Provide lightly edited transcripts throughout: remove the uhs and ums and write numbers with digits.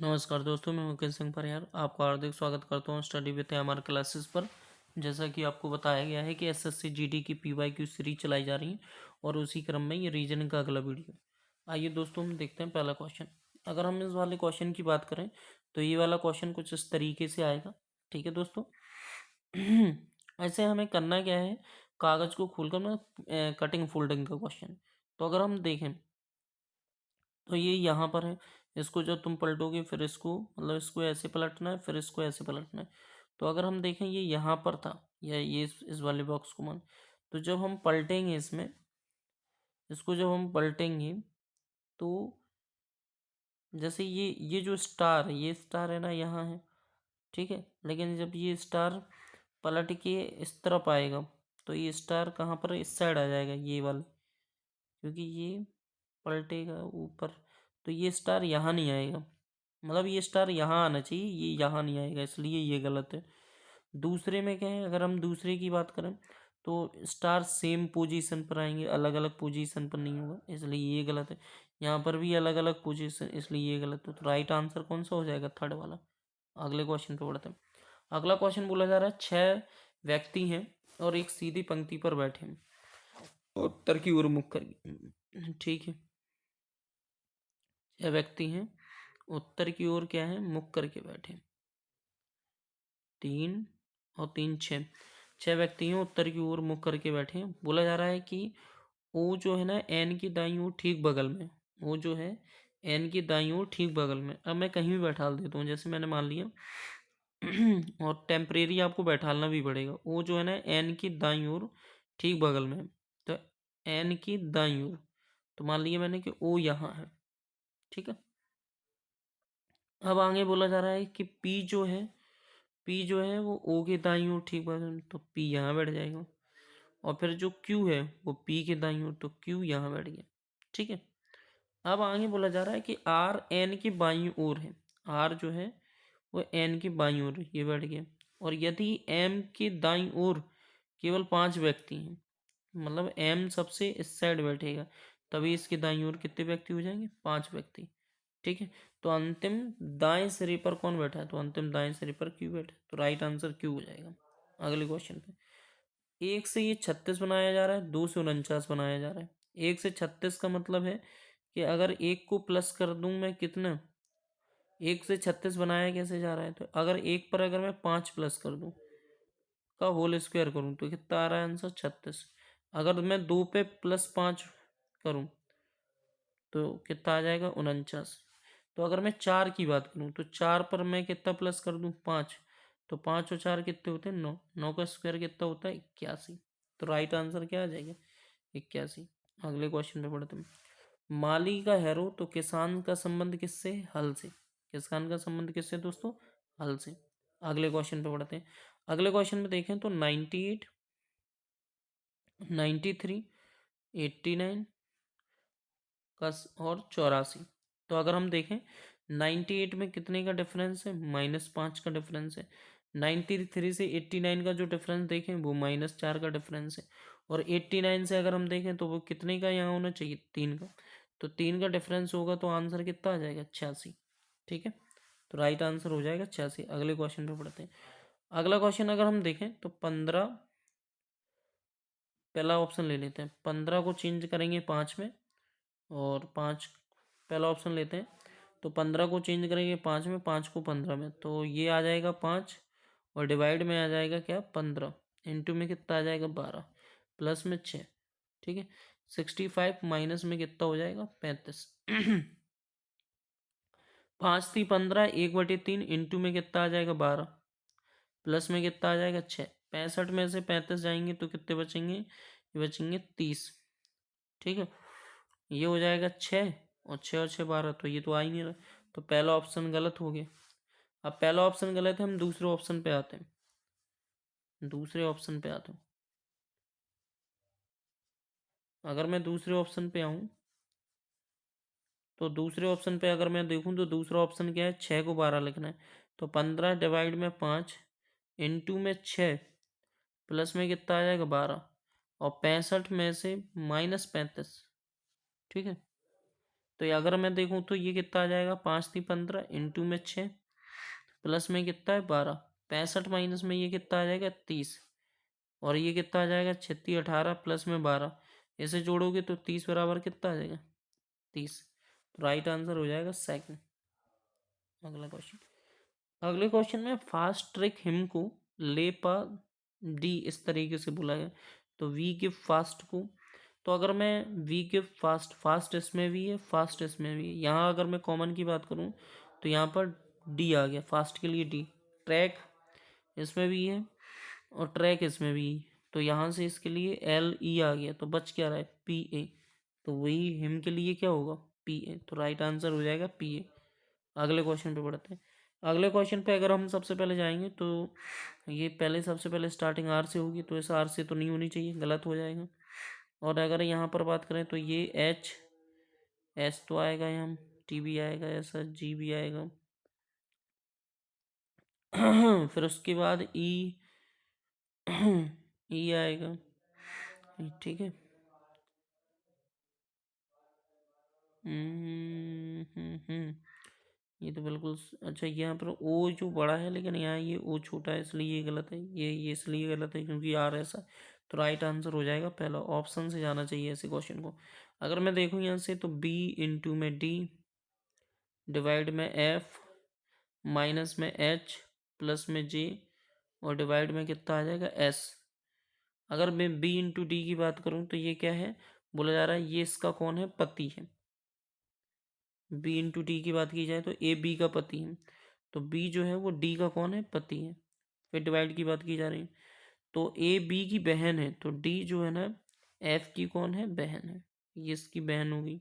नमस्कार दोस्तों, मैं मुकेश सिंह परिहार आपका हार्दिक स्वागत करता हूँ स्टडी विद हमारे क्लासेस पर। जैसा कि आपको बताया गया है कि एसएससी जीडी की पीवाईक्यू सीरीज चलाई जा रही है और उसी क्रम में ये रीजनिंग का अगला वीडियो। आइए दोस्तों, हम देखते हैं पहला क्वेश्चन। अगर हम इस वाले क्वेश्चन की बात करें तो ये वाला क्वेश्चन कुछ इस तरीके से आएगा। ठीक है दोस्तों। ऐसे हमें करना क्या है, कागज़ को खोलकर मैं कटिंग फोल्डिंग का क्वेश्चन। तो अगर हम देखें तो ये यहाँ पर है। इसको जब तुम पलटोगे फिर इसको मतलब इसको ऐसे पलटना है, फिर इसको ऐसे पलटना है। तो अगर हम देखें ये यहाँ पर था या ये इस वाले बॉक्स को मान, तो जब हम पलटेंगे इसमें, इसको जब हम पलटेंगे तो जैसे ये जो स्टार है, ये स्टार है ना यहाँ है। ठीक है, लेकिन जब ये स्टार पलट के इस तरफ आएगा तो ये स्टार कहाँ पर है? इस साइड आ जाएगा ये वाला, क्योंकि ये पलटेगा ऊपर। तो ये स्टार यहाँ नहीं आएगा, मतलब ये स्टार यहाँ आना चाहिए, ये यहाँ नहीं आएगा, इसलिए ये गलत है। दूसरे में क्या है, अगर हम दूसरे की बात करें तो स्टार सेम पोजीशन पर आएंगे, अलग अलग पोजीशन पर नहीं होगा, इसलिए ये गलत है। यहाँ पर भी अलग अलग पोजीशन, इसलिए ये गलत है। तो राइट आंसर कौन सा हो जाएगा? थर्ड वाला। अगले क्वेश्चन पे बढ़ते हैं। अगला क्वेश्चन बोला जा रहा है 6 व्यक्ति हैं और एक सीधी पंक्ति पर बैठे हैं और उत्तर की ओर मुख कर। ठीक है, 6 व्यक्ति हैं, उत्तर की ओर क्या है? मुख करके बैठे। 3 और 3 6, 6 व्यक्ति हैं, उत्तर की ओर मुख करके बैठे हैं। बोला जा रहा है कि ओ जो है ना एन की दाईं ओर ठीक बगल में, वो जो है एन की दाईं ओर ठीक बगल में। अब मैं कहीं भी बैठा देता हूँ, जैसे मैंने मान लिया और टेम्परेरी आपको बैठालना भी पड़ेगा। वो जो है ना एन की दाईं ओर ठीक बगल में है। तो एन की दाईं ओर, तो मान लिया मैंने कि ओ यहाँ है। ठीक है, अब आगे बोला जा रहा है कि पी जो है, पी जो है वो ओ के दाईं ओर ठीक बगल में, तो पी यहाँ बैठ जाएगा। और फिर जो क्यू है वो पी के दाईं ओर, तो क्यू यहाँ बैठ गया। ठीक है, अब आगे बोला जा रहा है कि आर एन की बाईं ओर है। आर जो है वो एन की बाईं ओर, ये बैठ गया। और यदि एम की दाईं ओर केवल 5 व्यक्ति हैं, मतलब एम सबसे इस साइड बैठेगा, तभी इसके दाईं ओर कितने व्यक्ति हो जाएंगे? 5 व्यक्ति। ठीक है, तो अंतिम दाएं सिरे पर कौन बैठा है? तो अंतिम दाएं सिरे पर क्यू बैठा है, तो राइट आंसर क्यू हो जाएगा। अगले क्वेश्चन पे, एक से ये 36 बनाया जा रहा है, 2 से 49 बनाया जा रहा है। एक से 36 का मतलब है कि अगर एक को प्लस कर दूं मैं कितना, एक से 36 बनाया कैसे जा रहा है, तो अगर एक पर अगर मैं 5 प्लस कर दूं का होल स्क्वायर करूं तो कितना आ रहा है आंसर? 36। अगर मैं 2 पे प्लस 5 करूं तो कितना आ जाएगा? 49। तो अगर मैं 4 की बात करूं तो 4 पर मैं कितना प्लस कर दूं? 5। तो 5 और 4 कितने होते हैं? 9। 9 का स्क्वायर कितना होता है? 81। तो राइट आंसर क्या आ जाएगा? 81। अगले क्वेश्चन पे पढ़ते हैं। माली का हैरो, तो किसान का संबंध किससे? हल से। किसान का संबंध किससे दोस्तों? हल से। अगले क्वेश्चन पे पढ़ते हैं। अगले क्वेश्चन में देखें तो 98, 93, 89 का और 84। तो अगर हम देखें 98 में कितने का डिफरेंस है? -5 का डिफरेंस है। 93 से 89 का जो डिफरेंस देखें वो -4 का डिफरेंस है। और 89 से अगर हम देखें तो वो कितने का यहाँ होना चाहिए? 3 का। तो 3 का डिफरेंस होगा तो आंसर कितना आ जाएगा? 86। ठीक है, तो राइट आंसर हो जाएगा 86। अगले क्वेश्चन पे पढ़ते हैं। अगला क्वेश्चन अगर हम देखें तो 15, पहला ऑप्शन ले लेते हैं। 15 को चेंज करेंगे 5 में, और 5 पहला ऑप्शन लेते हैं। तो 15 को चेंज करेंगे 5 में, 5 को 15 में, तो ये आ जाएगा 5 और डिवाइड में आ जाएगा क्या? 15। इंटू में कितना आ जाएगा? 12, प्लस में 6। ठीक है, 65 माइनस में कितना हो जाएगा? 35। 5 थी 15, 1/3 इंटू में कितना आ जाएगा? 12, प्लस में कितना आ जाएगा? 6। 65 में से 35 जाएंगे तो कितने बचेंगे? ये बचेंगे 30। ठीक है, ये हो जाएगा 6 और 6 और 6 12, तो ये तो आ ही नहीं रहा, तो पहला ऑप्शन गलत हो गया। अब पहला ऑप्शन गलत है, हम दूसरे ऑप्शन पे आते हैं। दूसरे ऑप्शन पे आता हूँ। अगर मैं दूसरे ऑप्शन पे आऊँ तो दूसरे ऑप्शन पे अगर मैं देखूँ तो दूसरा ऑप्शन क्या है? 6 को 12 लिखना है। तो 15 डिवाइड में 5 इंटू में 6, प्लस में कितना आ जाएगा? 12, और 65 में से -35। ठीक है, तो ये अगर मैं देखूँ तो ये कितना आ जाएगा, 5 3 15 इंटू में 6 प्लस में कितना है 12, 65 माइनस में ये कितना आ जाएगा 30, और ये कितना आ जाएगा 36 18 प्लस में 12, इसे जोड़ोगे तो 30 बराबर कितना आ जाएगा 30। तो राइट आंसर हो जाएगा सेकंड। अगला क्वेश्चन, अगले क्वेश्चन में फास्ट ट्रैक हिम को लेपा डी इस तरीके से बोला गया। तो वी गिव फास्ट को, तो अगर मैं वी गिव फास्ट, फास्ट इसमें भी है फास्ट इसमें भी है, यहाँ अगर मैं कॉमन की बात करूँ तो यहाँ पर डी आ गया, फास्ट के लिए डी, ट्रैक इसमें भी है और ट्रैक इसमें भी है, तो यहाँ से इसके लिए एल ई आ गया, तो बच क्या रहा है पी ए, तो वही हिम के लिए क्या होगा पी ए, तो राइट आंसर हो जाएगा पी ए। अगले क्वेश्चन पे बढ़ते हैं। अगले क्वेश्चन पे अगर हम सबसे पहले जाएंगे तो ये पहले सबसे पहले स्टार्टिंग आर से होगी, तो इस आर से तो नहीं होनी चाहिए, गलत हो जाएगा। और अगर यहाँ पर बात करें तो ये एच, एस तो आएगा, यहाँ टी भी आएगा, ऐसा जी भी आएगा। फिर उसके बाद ई, ई आएगा, ठीक है। ये तो बिल्कुल अच्छा, यहाँ पर ओ जो बड़ा है लेकिन यहाँ ये ओ छोटा है, इसलिए ये गलत है, ये इसलिए गलत है क्योंकि आर ऐसा। तो राइट आंसर हो जाएगा पहला, ऑप्शन से जाना चाहिए ऐसे क्वेश्चन को। अगर मैं देखूँ यहाँ से तो बी इंटू में डी, डिवाइड में एफ, माइनस में एच, प्लस में जे, और डिवाइड में कितना आ जाएगा एस। अगर मैं बी इंटू डी की बात करूँ तो ये क्या है, बोला जा रहा है ये इसका कौन है पति है। बी इंटू डी की बात की जाए तो ए बी का पति है, तो बी जो है वो डी का कौन है पति है। फिर डिवाइड की बात की जा रही है तो ए बी की बहन है, तो डी जो है ना एफ की कौन है बहन है, ये इसकी बहन होगी।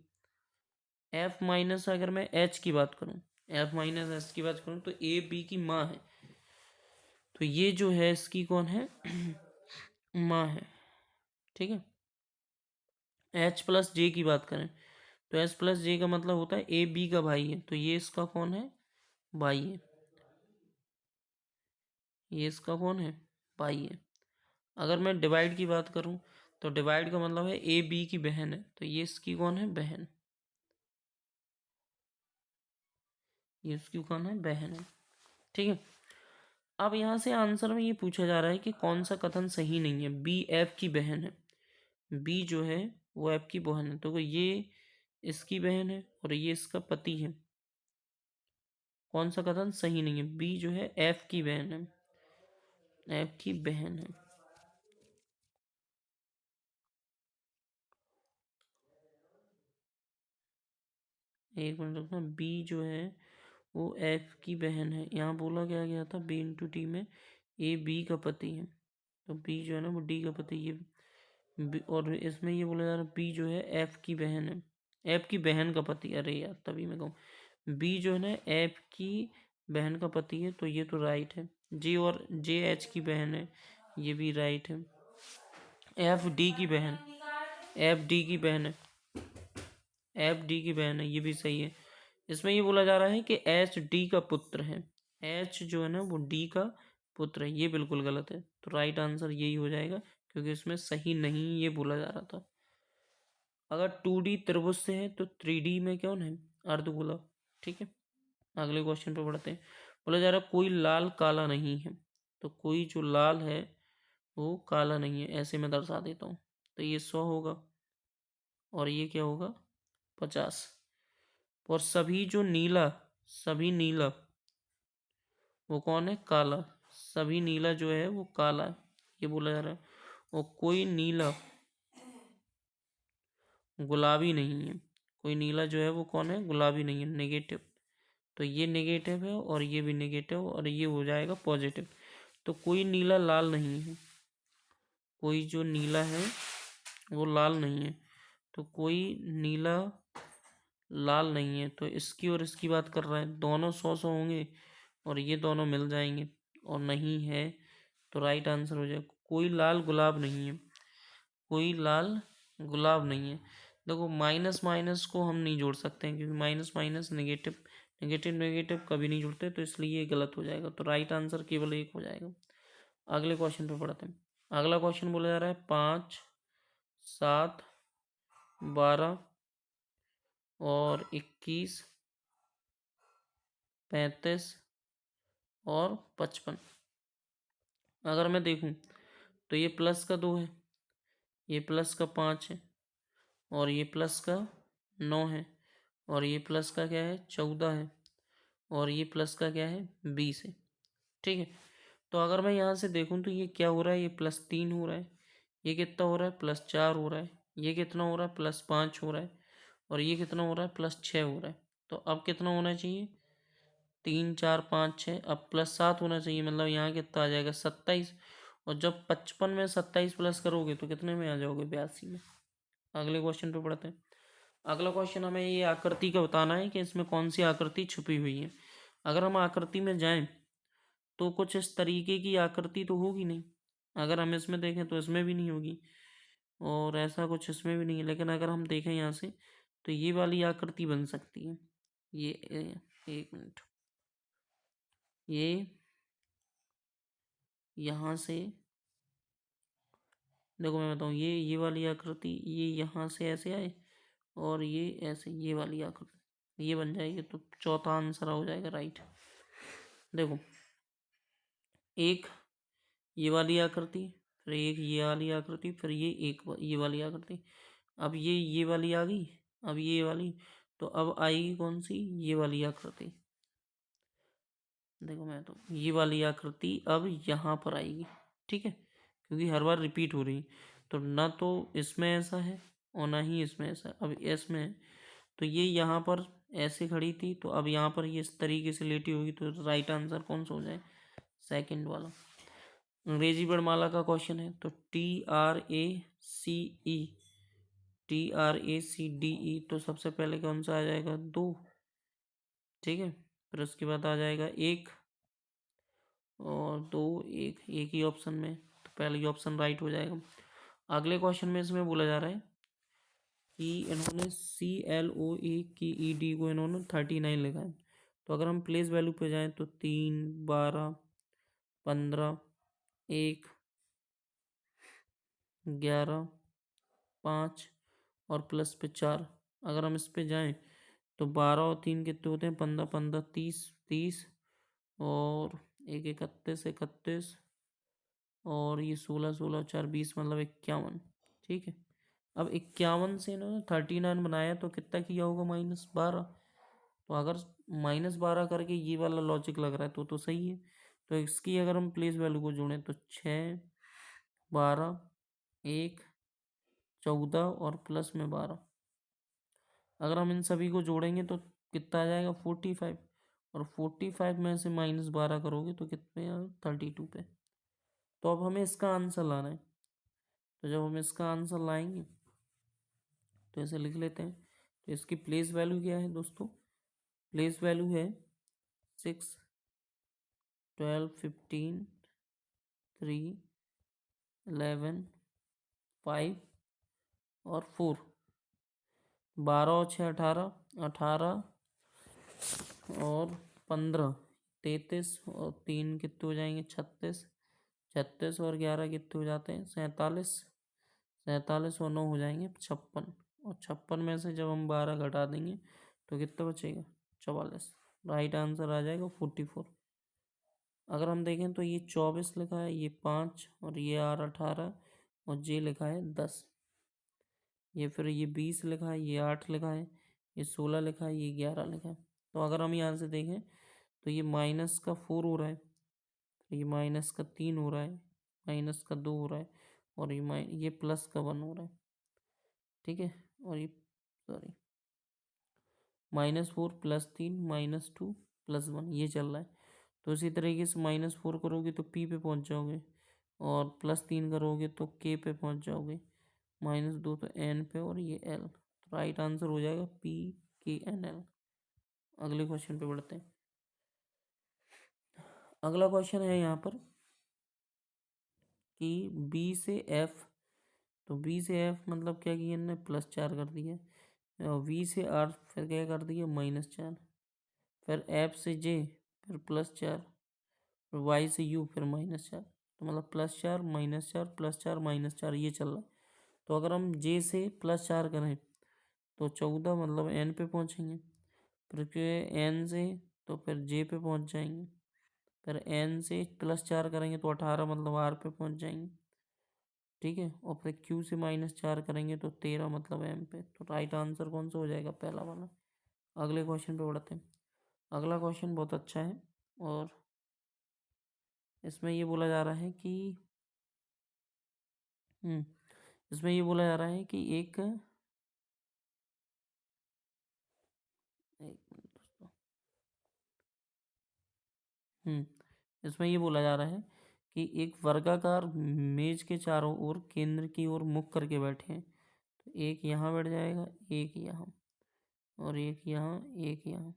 एफ माइनस अगर मैं एच की बात करूँ, एफ माइनस एच की बात करूँ तो ए बी की माँ है, तो ये जो है इसकी कौन है माँ है, ठीक है। एच प्लस जे की बात करें तो एच प्लस जे का मतलब होता है ए बी का भाई है, तो ये इसका कौन है भाई है, ये इसका कौन है भाई है। अगर मैं डिवाइड की बात करूं तो डिवाइड का मतलब है ए बी की बहन है, तो ये इसकी कौन है बहन, ये इसकी कौन है बहन है, ठीक है। अब यहाँ से आंसर में ये पूछा जा रहा है कि कौन सा कथन सही नहीं है, बी एफ की बहन है, बी जो है वो एफ की बहन है, तो ये इसकी बहन है और ये इसका पति है, कौन सा कथन सही नहीं है, बी जो है एफ की बहन है, एफ की बहन है। एक मिनट रखना, बी जो है वो एफ की बहन है, यहाँ बोला क्या गया था बी इंटू टी में ए बी का पति है, तो बी जो है ना वो डी का पति, ये और इसमें ये बोला जा रहा है बी जो है एफ की बहन है, एफ की बहन का पति, अरे यार तभी मैं कहूँ बी जो है ना एफ की बहन का पति है, तो ये तो राइट है। जे और जे एच की बहन है, ये भी राइट है। एफ डी की बहन, एफ डी की बहन है, एफ डी की बहन है, ये भी सही है। इसमें ये बोला जा रहा है कि एच डी का पुत्र है, एच जो है ना वो डी का पुत्र है, ये बिल्कुल गलत है, तो राइट आंसर यही हो जाएगा क्योंकि इसमें सही नहीं ये बोला जा रहा था। अगर 2D त्रिभुज से है तो 3D में कौन है अर्धगोला, ठीक है। अगले क्वेश्चन पे बढ़ते हैं। बोला जा रहा है कोई लाल काला नहीं है, तो कोई जो लाल है वो काला नहीं है, ऐसे मैं दर्शा देता हूँ, तो ये 100 होगा और ये क्या होगा 50। और सभी जो नीला, सभी नीला वो कौन है काला, सभी नीला जो है वो काला है, ये बोला जा रहा है। और कोई नीला गुलाबी नहीं है, कोई नीला जो है वो कौन है गुलाबी नहीं है, नेगेटिव, तो ये नेगेटिव है और ये भी नेगेटिव और ये हो जाएगा पॉजिटिव। तो कोई नीला लाल नहीं है, कोई जो नीला है वो लाल नहीं है, तो कोई नीला लाल नहीं है, तो इसकी और इसकी बात कर रहा है, दोनों 100 होंगे और ये दोनों मिल जाएंगे और नहीं है, तो राइट आंसर हो जाएगा कोई लाल गुलाब नहीं है, कोई लाल गुलाब नहीं है। देखो माइनस माइनस को हम नहीं जोड़ सकते हैं क्योंकि minus minus negative, negative negative कभी नहीं जुड़ते, तो इसलिए ये गलत हो जाएगा, तो राइट आंसर केवल एक हो जाएगा। अगले क्वेश्चन पे पढ़ते हैं। अगला क्वेश्चन बोला जा रहा है 5 7 12 और 21, 35 और 55। अगर मैं देखूं तो ये प्लस का 2 है, ये प्लस का 5 है, और ये प्लस का 9 है, और ये प्लस का क्या है 14 है, और ये प्लस का क्या है 20 है। ठीक है, तो अगर मैं यहाँ से देखूँ तो ये क्या हो रहा है, ये +3 हो रहा है, ये कितना हो रहा है +4 हो रहा है, ये कितना हो रहा है +5 हो रहा है, और ये कितना हो रहा है +6 हो रहा है। तो अब कितना होना चाहिए 3 4 5 6, अब +7 होना चाहिए, मतलब यहाँ कितना आ जाएगा 27। और जब 55 में 27 प्लस करोगे तो कितने में आ जाओगे 82 में। अगले क्वेश्चन पे पढ़ते हैं। अगला क्वेश्चन हमें ये आकृति का बताना है कि इसमें कौन सी आकृति छुपी हुई है। अगर हम आकृति में जाएं तो कुछ इस तरीके की आकृति तो होगी नहीं, अगर हम इसमें देखें तो इसमें भी नहीं होगी, और ऐसा कुछ इसमें भी नहीं है। लेकिन अगर हम देखें यहाँ से तो ये वाली आकृति बन सकती है। ये एक मिनट, ये यहाँ से देखो मैं बताऊँ, ये वाली आकृति ये यहाँ से ऐसे आए, और ये ऐसे ये वाली आकृति ये बन जाएगी, तो चौथा आंसर हो जाएगा राइट। देखो, एक ये वाली आकृति, फिर एक ये वाली आकृति, फिर ये ये वाली आकृति। अब ये वाली आ गई, अब ये वाली, तो अब आएगी कौन सी ये वाली आकृति। देखो मैं तो ये वाली आकृति अब यहाँ पर आएगी, ठीक है, क्योंकि हर बार रिपीट हो रही। तो ना तो इसमें ऐसा है और ना ही इसमें ऐसा, अब इसमें है। तो ये यहाँ पर ऐसे खड़ी थी, तो अब यहाँ पर ये इस तरीके से लेटी होगी, तो राइट आंसर कौन सा हो जाए सेकंड वाला। अंग्रेजी वर्णमाला का क्वेश्चन है, तो TRACE, TRACDE, तो सबसे पहले कौन सा आ जाएगा 2, ठीक है, फिर उसके बाद आ जाएगा 1 और 2, एक ही ऑप्शन में, तो पहले ही ऑप्शन राइट हो जाएगा। अगले क्वेश्चन में इसमें बोला जा रहा है कि इन्होंने CLOE को इन्होंने 39 लिखा है। तो अगर हम प्लेस वैल्यू पे जाएं तो 3, 12, 15, 1, 11, 5 और प्लस पे 4। अगर हम इस पे जाएं तो 12 और 3 कितने होते हैं 15, 15 30, 30 और 1 31, 31 और ये 16, 16 4 20, मतलब 51। ठीक है, अब 51 से इन्होंने 39 बनाया, तो कितना किया होगा -12। तो अगर -12 करके ये वाला लॉजिक लग रहा है तो सही है। तो इसकी अगर हम प्लेस वैल्यू को जोड़ें तो 6, 12, 1, 14 और प्लस में 12। अगर हम इन सभी को जोड़ेंगे तो कितना आ जाएगा 45, और 45 में से -12 करोगे तो कितने 32 पे। तो अब हमें इसका आंसर लाना है। तो जब हम इसका आंसर लाएंगे तो ऐसे लिख लेते हैं। तो इसकी प्लेस वैल्यू क्या है दोस्तों, प्लेस वैल्यू है 6, 12, 15, 3, 11, 5 और 4। 12 और 6 18, 18 और 15 33, और 3 कितने हो जाएंगे 36, 36 और 11 कितने हो जाते हैं 47, 47 और 9 हो जाएंगे 56, और 56 में से जब हम 12 घटा देंगे तो कितना बचेगा 44। राइट आंसर आ जाएगा 44। अगर हम देखें तो ये 24 लिखा है, ये 5 और ये R 18 और J लिखा है 10। ये फिर ये 20 लिखा है, ये 8 लिखा है, ये 16 लिखा है, ये 11 लिखा है। तो अगर हम यहाँ से देखें तो ये -4 हो रहा है, तो ये -3 हो रहा है, -2 हो रहा है, और ये +1 हो रहा है। ठीक है, और ये सॉरी -4 +3 -2 +1 ये चल रहा है। तो इसी तरीके से -4 करोगे तो P पे पहुंच जाओगे, और +3 करोगे तो K पे पहुंच जाओगे, -2 तो N पे, और ये L। तो राइट आंसर हो जाएगा PKNL। अगले क्वेश्चन पे बढ़ते हैं। अगला क्वेश्चन है यहाँ पर कि B से F, तो B से F मतलब क्या किया इन्होंने +4 कर दिया, और V से R फिर क्या कर दिया -4, फिर F से J फिर +4, फिर Y से U फिर -4। तो मतलब +4 -4 +4 -4 ये चल रहा है। तो अगर हम J से +4 करें तो 14 मतलब n पे पहुँचेंगे, फिर n से तो फिर j पे पहुँच जाएंगे, फिर n से +4 करेंगे तो 18 मतलब r पे पहुँच जाएंगे। ठीक है, और फिर q से -4 करेंगे तो 13 मतलब m पे। तो राइट आंसर कौन सा हो जाएगा? पहला वाला। अगले क्वेश्चन पे बढ़ते हैं। अगला क्वेश्चन बहुत अच्छा है और इसमें ये बोला जा रहा है कि इसमें ये बोला जा रहा है कि एक मिनट दोस्तों। इसमें ये बोला जा रहा है कि एक वर्गाकार मेज के चारों ओर केंद्र की ओर मुख करके बैठे हैं। तो एक यहाँ बैठ जाएगा, एक यहाँ, और एक यहाँ, एक यहाँ,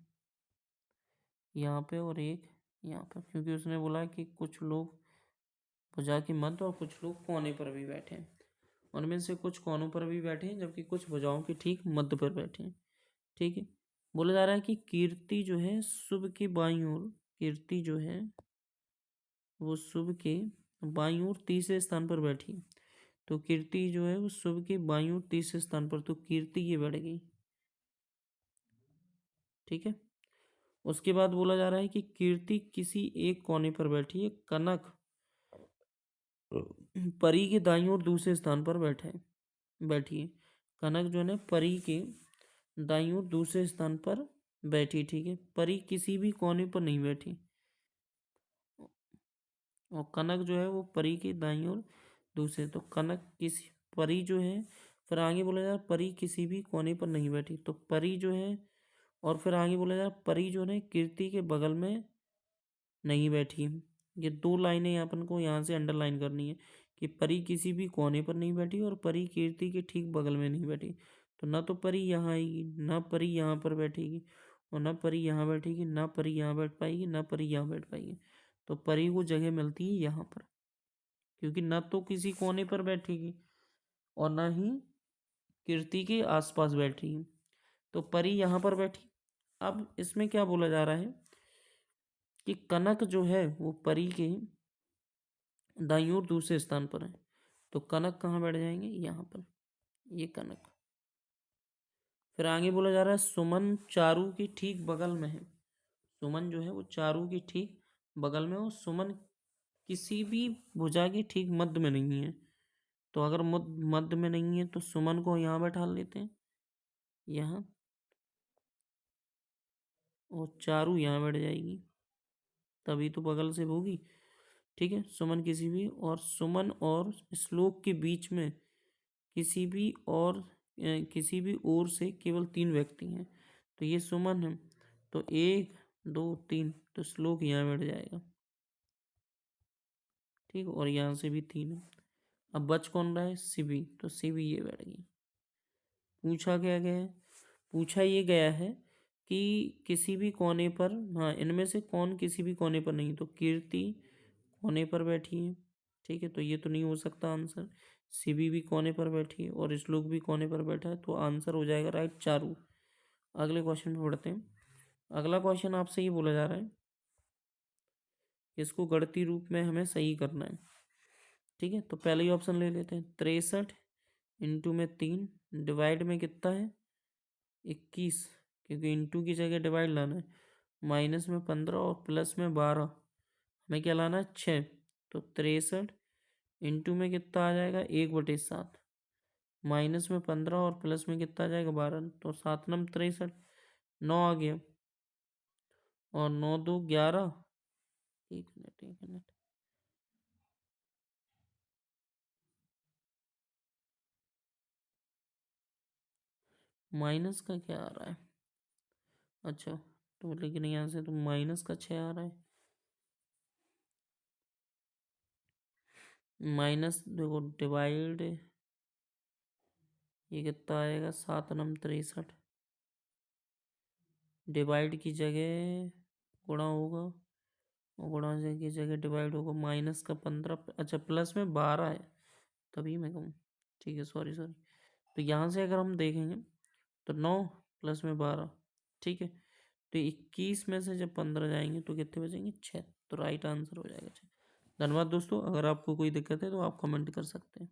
यहाँ पे, और एक यहाँ पर, क्योंकि उसने बोला कि कुछ लोग भुजा के मध्य और कुछ लोग कोने पर भी बैठे हैं। उनमें से कुछ कोनों पर भी बैठे हैं जबकि कुछ भुजाओं के ठीक मध्य पर बैठे हैं। ठीक है, बोला जा रहा है कि कीर्ति जो है शुभ के बाईं ओर, कीर्ति जो है वो शुभ के बाईं ओर तीसरे स्थान पर बैठी। तो कीर्ति जो है वो शुभ के बाईं ओर तीसरे स्थान पर, तो कीर्ति ये बढ़ गई। ठीक है, उसके बाद बोला जा रहा है कि कीर्ति किसी एक कोने पर बैठी है, कनक परी के दाईं ओर दूसरे स्थान पर बैठी है। कनक जो है परी के दाईं ओर दूसरे स्थान पर बैठी। ठीक है, परी किसी भी कोने पर नहीं बैठी, और कनक जो है वो परी के दाईं ओर दूसरे, तो कनक किसी, परी जो है, फिर आगे बोला जा रहा है परी किसी भी कोने पर नहीं बैठी, तो परी जो है, और फिर आगे बोला जा रहा है परी जो है कीर्ति के बगल में नहीं बैठी। ये दो लाइनें अपन को यहाँ से अंडरलाइन करनी है कि परी किसी भी कोने पर नहीं बैठी और परी कीर्ति के ठीक बगल में नहीं बैठी। तो ना तो परी यहाँ आएगी, ना परी यहाँ पर बैठेगी, और ना परी यहाँ बैठेगी, ना परी यहाँ बैठ पाएगी, ना परी यहाँ बैठ पाएगी। तो परी को जगह मिलती है यहाँ पर, क्योंकि ना तो किसी कोने पर बैठेगी और ना ही कीर्ति के आसपास बैठेगी। तो परी यहाँ पर बैठी। अब इसमें क्या बोला जा रहा है कि कनक जो है वो परी के दाईं ओर दूसरे स्थान पर है। तो कनक कहाँ बैठ जाएंगे? यहाँ पर, ये कनक। फिर आगे बोला जा रहा है सुमन चारू के ठीक बगल में है। सुमन जो है वो चारू के ठीक बगल में, और सुमन किसी भी भुजा के ठीक मध्य में नहीं है। तो अगर मध्य में नहीं है तो सुमन को यहाँ बैठा लेते हैं, यहाँ, और चारू यहाँ बैठ जाएगी, तभी तो बगल से होगी। ठीक है, सुमन किसी भी, और सुमन और श्लोक के बीच में किसी भी ओर से केवल 3 व्यक्ति हैं। तो ये सुमन है, तो 1 2 3, तो श्लोक यहाँ बैठ जाएगा। ठीक, और यहाँ से भी 3 है। अब बच कौन रहा है? शिवी, तो शिवी ये बैठ गई। पूछा क्या गया है? पूछा ये गया है कि किसी भी कोने पर, हाँ, इनमें से कौन किसी भी कोने पर नहीं, तो कीर्ति कोने पर बैठी है। ठीक है, तो ये तो नहीं हो सकता आंसर। शिवी भी कोने पर बैठी है और श्लोक भी कोने पर बैठा है, तो आंसर हो जाएगा राइट चारू। अगले क्वेश्चन पे बढ़ते हैं। अगला क्वेश्चन आपसे ये बोला जा रहा है, इसको गणितीय रूप में हमें सही करना है। ठीक है, तो पहले ही ऑप्शन ले लेते हैं। 63 इंटू में 3 डिवाइड में कितना है? 21, क्योंकि इंटू की जगह डिवाइड लाना है। माइनस में 15 और प्लस में 12, हमें क्या लाना है? 6। तो 63 इंटू में कितना आ जाएगा? 1/7। माइनस में 15 और प्लस में कितना आ जाएगा? 12। तो 7 नम 63, 9 आ गया, और 9 2 11। एक मिनट, एक मिनट, माइनस का क्या आ रहा है? अच्छा, तो लेकिन यहाँ से तो माइनस का 6 आ रहा है। माइनस देखो डिवाइड, ये कितना आएगा? 7 नम 63, डिवाइड की जगह गुणा होगा, और गुणा की जगह डिवाइड होगा। माइनस का 15, अच्छा प्लस में 12 है, तभी मैं कहूँ। ठीक है, सॉरी सॉरी। तो यहाँ से अगर हम देखेंगे तो 9 प्लस में 12, ठीक है, तो 21 में से जब 15 जाएंगे तो कितने बचेंगे? 6। तो राइट आंसर हो जाएगा 6। धन्यवाद दोस्तों, अगर आपको कोई दिक्कत है तो आप कमेंट कर सकते हैं।